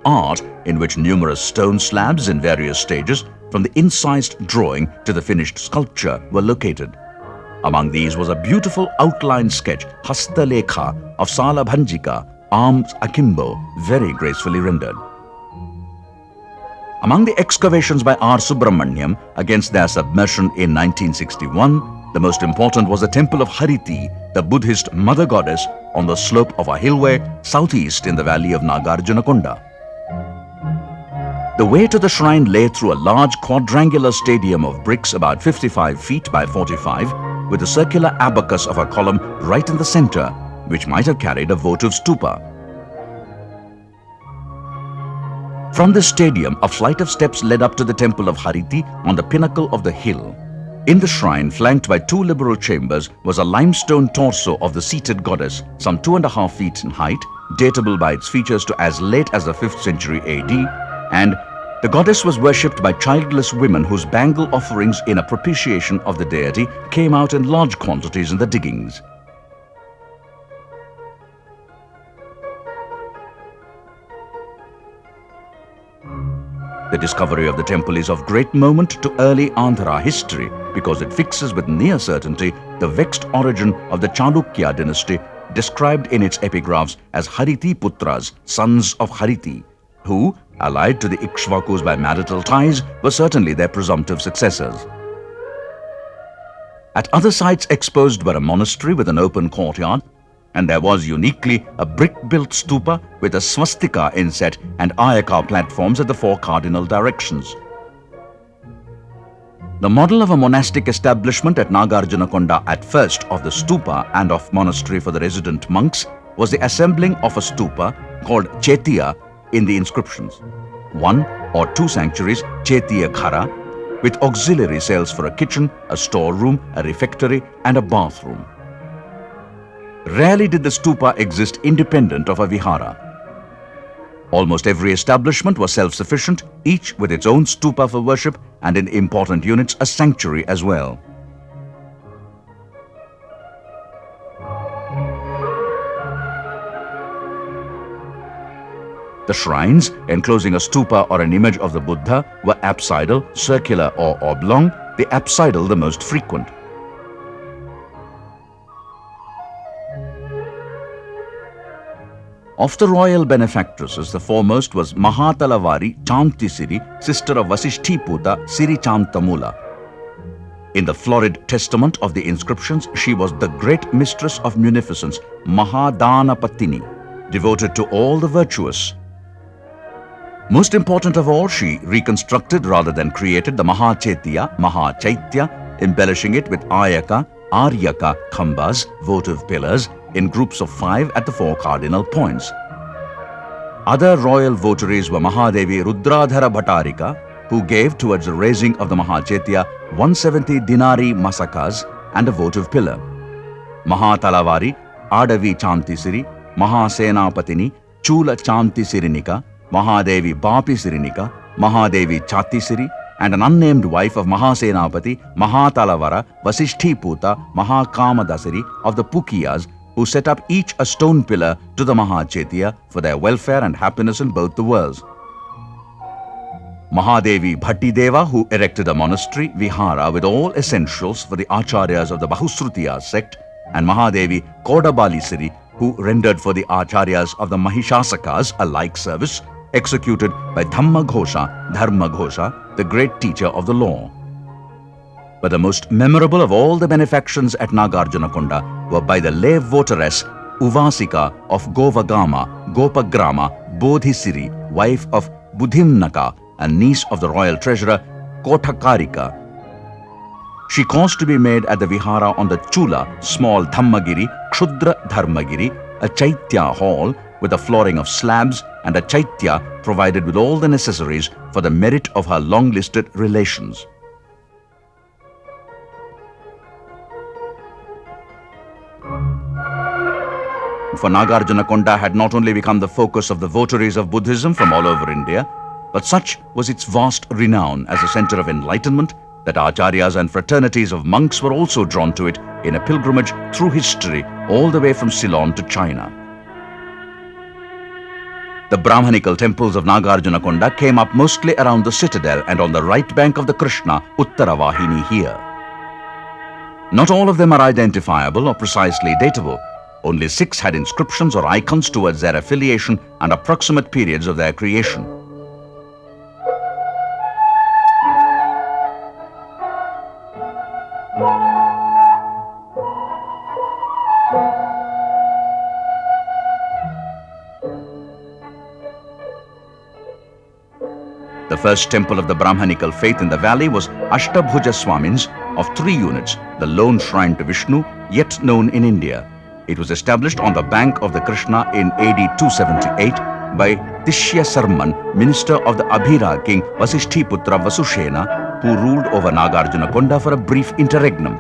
art in which numerous stone slabs in various stages, from the incised drawing to the finished sculpture, were located. Among these was a beautiful outline sketch, Hastalekha, of Salabhanjika, arms akimbo, very gracefully rendered. Among the excavations by R. Subramaniam against their submersion in 1961, the most important was the temple of Hariti, the Buddhist mother goddess, on the slope of a hillway southeast in the valley of Nagarjunakonda. The way to the shrine lay through a large quadrangular stadium of bricks about 55 feet by 45, with a circular abacus of a column right in the center, which might have carried a votive stupa. From this stadium, a flight of steps led up to the temple of Hariti on the pinnacle of the hill. In the shrine, flanked by two liberal chambers, was a limestone torso of the seated goddess, some 2.5 feet in height, datable by its features to as late as the 5th century AD, and the goddess was worshipped by childless women whose bangle offerings in a propitiation of the deity came out in large quantities in the diggings. The discovery of the temple is of great moment to early Andhra history because it fixes with near certainty the vexed origin of the Chalukya dynasty, described in its epigraphs as Hariti Putras, sons of Hariti, who, allied to the Ikshvakus by marital ties, were certainly their presumptive successors. At other sites exposed were a monastery with an open courtyard, and there was uniquely a brick-built stupa with a swastika inset and ayaka platforms at the 4 cardinal directions. The model of a monastic establishment at Nagarjunakonda at first of the stupa and of monastery for the resident monks was the assembling of a stupa called Chetiya in the inscriptions. 1 or 2 sanctuaries, Chetiya Khara, with auxiliary cells for a kitchen, a storeroom, a refectory and a bathroom. Rarely did the stupa exist independent of a vihara. Almost every establishment was self-sufficient, each with its own stupa for worship and in important units a sanctuary as well. The shrines, enclosing a stupa or an image of the Buddha, were apsidal, circular or oblong, the apsidal the most frequent. Of the royal benefactresses, the foremost was Mahatalavari Chantisiri, sister of Vasishthiputa Siri Chantamula. In the florid testament of the inscriptions, she was the great mistress of munificence, Mahadhanapatini, devoted to all the virtuous. Most important of all, she reconstructed rather than created the Mahachetiya, Mahachaitya, embellishing it with Ayaka, Aryaka khambas, votive pillars, in groups of 5 at the 4 cardinal points. Other royal votaries were Mahadevi Rudradhara Bhattarika, who gave towards the raising of the Mahachetiya 170 dinari masakas and a votive pillar. Mahatalavari, Adavi Chantisiri, Mahasenapatini, Chula Chantisirinika, Mahadevi Bapi Sirinika, Mahadevi Chatisiri, and an unnamed wife of Mahasenapati, Mahatalavara, Vasishthiputa, Mahakamadasiri of the Pukiyas, who set up each a stone pillar to the Mahachetiya for their welfare and happiness in both the worlds. Mahadevi Bhattideva, who erected a monastery, vihara, with all essentials for the acharyas of the Bahusrutiya sect, and Mahadevi Kodabalisiri, who rendered for the acharyas of the Mahishasakas a like service, executed by Dhamma Ghosha, the great teacher of the law. But the most memorable of all the benefactions at Nagarjunakonda were by the lay votaress Uvasika of Govagama, Gopagrama, Bodhisiri, wife of Budhimnaka and niece of the royal treasurer Kothakarika. She caused to be made at the vihara on the Chula, small Dhammagiri, Kshudra Dharmagiri, a Chaitya hall with a flooring of slabs and a Chaitya provided with all the necessaries for the merit of her long-listed relations. For Nagarjunakonda had not only become the focus of the votaries of Buddhism from all over India, but such was its vast renown as a center of enlightenment that acharyas and fraternities of monks were also drawn to it in a pilgrimage through history all the way from Ceylon to China. The Brahmanical temples of Nagarjunakonda came up mostly around the citadel and on the right bank of the Krishna, Uttaravahini here. Not all of them are identifiable or precisely datable. Only 6 had inscriptions or icons towards their affiliation and approximate periods of their creation. The first temple of the Brahmanical faith in the valley was Ashtabhuja Swamins of 3 units, the lone shrine to Vishnu, yet known in India. It was established on the bank of the Krishna in AD 278 by Tishya Sarman, minister of the Abhira king Vasishtiputra Vasushena, who ruled over Nagarjunakonda for a brief interregnum.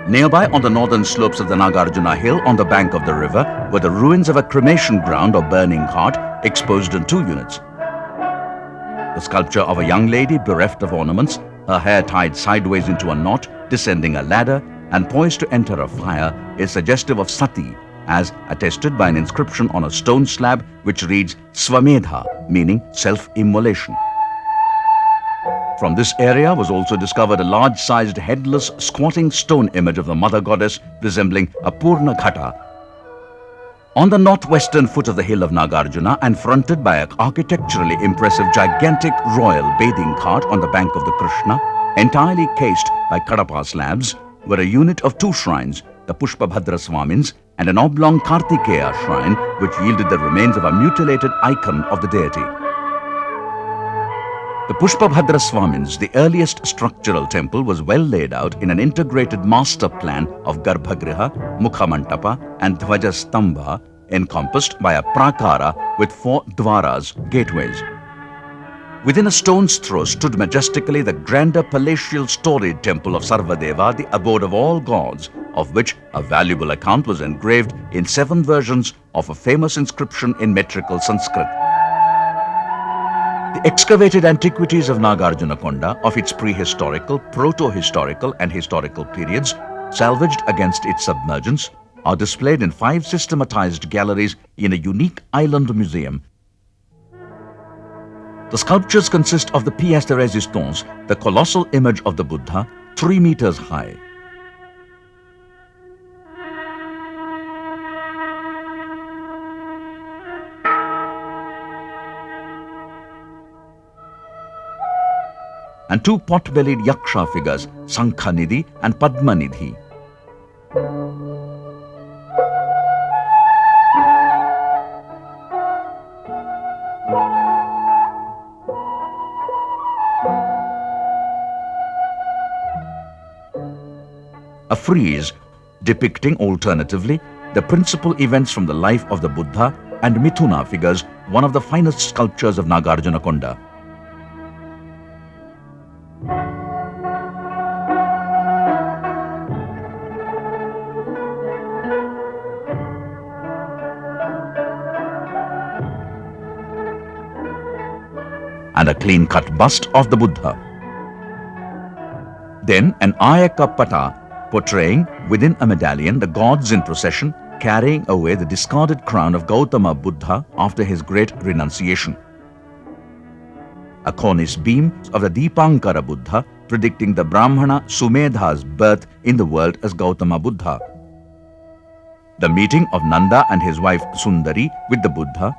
Nearby on the northern slopes of the Nagarjuna hill on the bank of the river were the ruins of a cremation ground or burning cart exposed in 2 units. The sculpture of a young lady bereft of ornaments, her hair tied sideways into a knot, descending a ladder and poised to enter a fire is suggestive of Sati, as attested by an inscription on a stone slab which reads Swamedha, meaning self-immolation. From this area was also discovered a large-sized headless squatting stone image of the mother goddess resembling a Purna Ghata. On the northwestern foot of the hill of Nagarjuna and fronted by an architecturally impressive gigantic royal bathing cart on the bank of the Krishna, entirely cased by Kadapa slabs, were a unit of 2 shrines, the Pushpabhadra Swamins and an oblong Kartikeya shrine which yielded the remains of a mutilated icon of the deity. The Pushpabhadra Swamins, the earliest structural temple, was well laid out in an integrated master plan of Garbhagriha, Mukhamantapa and Dhvajastambha, encompassed by a prakara with 4 dwaras, gateways. Within a stone's throw stood majestically the grander palatial storied temple of Sarvadeva, the abode of all gods, of which a valuable account was engraved in 7 versions of a famous inscription in metrical Sanskrit. The excavated antiquities of Nagarjunakonda of its prehistorical, proto-historical and historical periods, salvaged against its submergence, are displayed in 5 systematized galleries in a unique island museum. The sculptures consist of the pièce de résistance, the colossal image of the Buddha, 3 meters high. And 2 pot-bellied yaksha figures, Sankhanidhi and Padmanidhi. A frieze depicting alternatively the principal events from the life of the Buddha and Mithuna figures one of the finest sculptures of Nagarjunakonda. And a clean-cut bust of the Buddha. Then an Ayaka Pata portraying within a medallion the gods in procession carrying away the discarded crown of Gautama Buddha after his great renunciation. A cornice beam of the Deepankara Buddha predicting the Brahmana Sumedha's birth in the world as Gautama Buddha. The meeting of Nanda and his wife Sundari with the Buddha.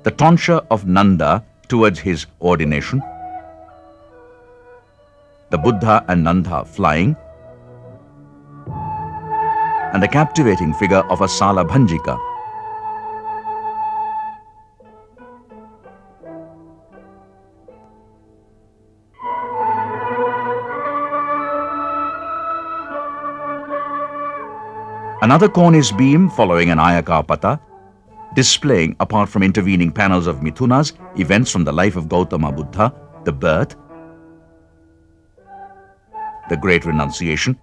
The tonsure of Nanda towards his ordination. The Buddha and Nanda flying. And the captivating figure of a Salabhanjika. Another cornice beam following an Ayakapata, displaying, apart from intervening panels of Mithunas, events from the life of Gautama Buddha, the birth, the great renunciation,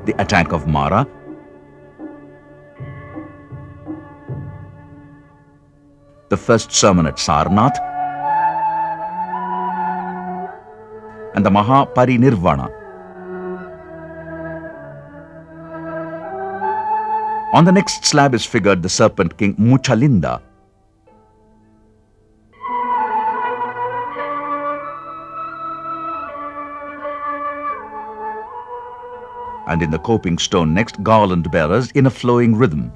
the attack of Mara, the first sermon at Sarnath, and the Mahaparinirvana. On the next slab is figured the serpent king Muchalinda. And in the coping stone next, garland bearers in a flowing rhythm.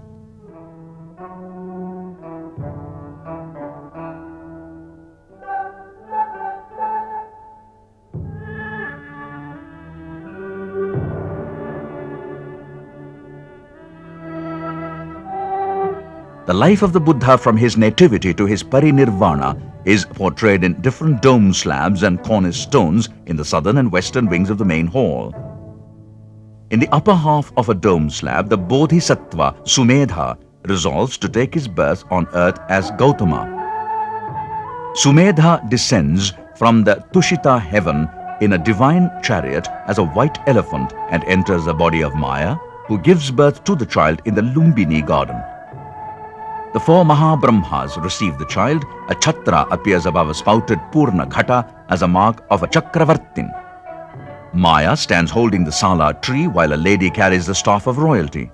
The life of the Buddha from his nativity to his parinirvana is portrayed in different dome slabs and cornice stones in the southern and western wings of the main hall. In the upper half of a dome slab, the Bodhisattva Sumedha resolves to take his birth on earth as Gautama. Sumedha descends from the Tushita heaven in a divine chariot as a white elephant and enters the body of Maya, who gives birth to the child in the Lumbini garden. The four Mahabrahmas receive the child. A chhatra appears above a spouted Purna Ghata as a mark of a Chakravartin. Maya stands holding the Sala tree while a lady carries the staff of royalty.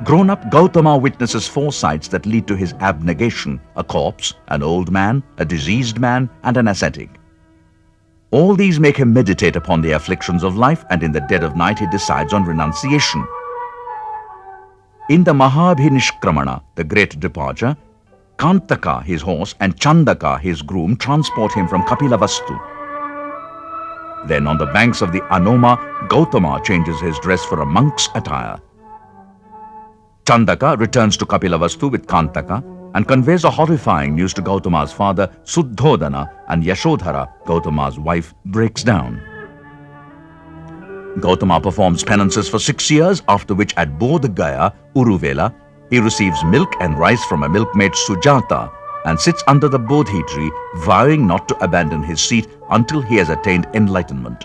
Grown-up Gautama witnesses four sights that lead to his abnegation: a corpse, an old man, a diseased man, and an ascetic. All these make him meditate upon the afflictions of life, and in the dead of night he decides on renunciation. In the Mahabhinishkramana, the great departure, Kantaka, his horse, and Chandaka, his groom, transport him from Kapilavastu. Then on the banks of the Anoma, Gautama changes his dress for a monk's attire. Chandaka returns to Kapilavastu with Kantaka and conveys a horrifying news to Gautama's father Suddhodana, and Yashodhara, Gautama's wife, breaks down. Gautama performs penances for 6 years, after which at Bodh Gaya, Uruvela, he receives milk and rice from a milkmaid Sujata and sits under the Bodhi tree, vowing not to abandon his seat until he has attained enlightenment.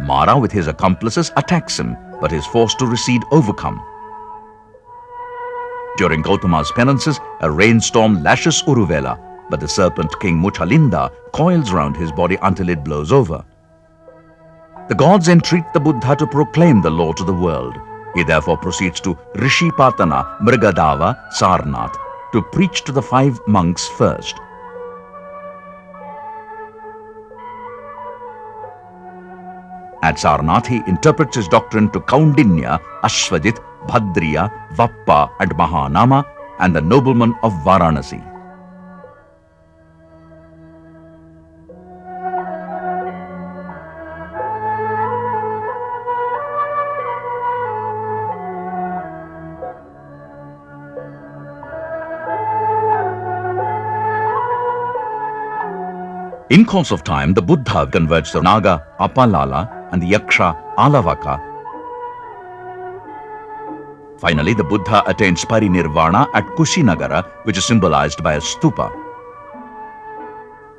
Mara with his accomplices attacks him, but is forced to recede overcome. During Gautama's penances, a rainstorm lashes Uruvela, but the serpent king Muchalinda coils round his body until it blows over. The gods entreat the Buddha to proclaim the law to the world. He therefore proceeds to Rishipatana Mrigadava Sarnath to preach to the 5 monks first. At Sarnath, he interprets his doctrine to Kaundinya, Ashwajit, Bhadriya, Vappa, and Mahanama, and the noblemen of Varanasi. In course of time, the Buddha converts the Naga Apalala and the Yaksha Alavaka. Finally, the Buddha attains parinirvana at Kushinagara, which is symbolized by a stupa.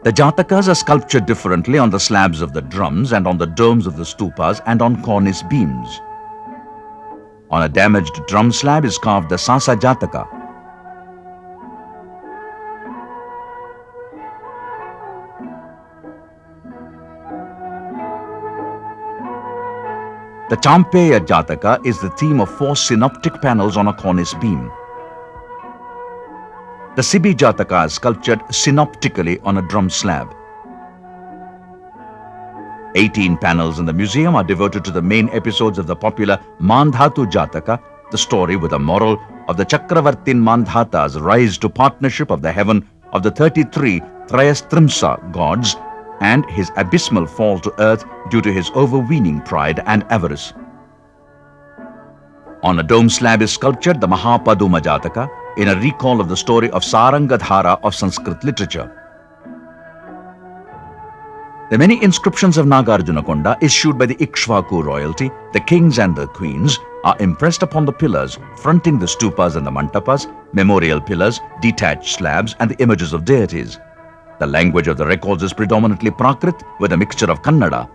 The Jatakas are sculptured differently on the slabs of the drums and on the domes of the stupas and on cornice beams. On a damaged drum slab is carved the Sasa Jataka. The Champeya Jataka is the theme of 4 synoptic panels on a cornice beam. The Sibi Jataka is sculptured synoptically on a drum slab. 18 panels in the museum are devoted to the main episodes of the popular Mandhatu Jataka, the story with a moral of the Chakravartin Mandhata's rise to partnership of the heaven of the 33 Trayastrimsa gods, and his abysmal fall to earth due to his overweening pride and avarice. On a dome slab is sculptured the Mahapaduma Jataka, in a recall of the story of Sarangadhara of Sanskrit literature. The many inscriptions of Nagarjunakonda issued by the Ikshvaku royalty, the kings and the queens, are impressed upon the pillars fronting the stupas and the mantapas, memorial pillars, detached slabs, and the images of deities. The language of the records is predominantly Prakrit with a mixture of Kannada,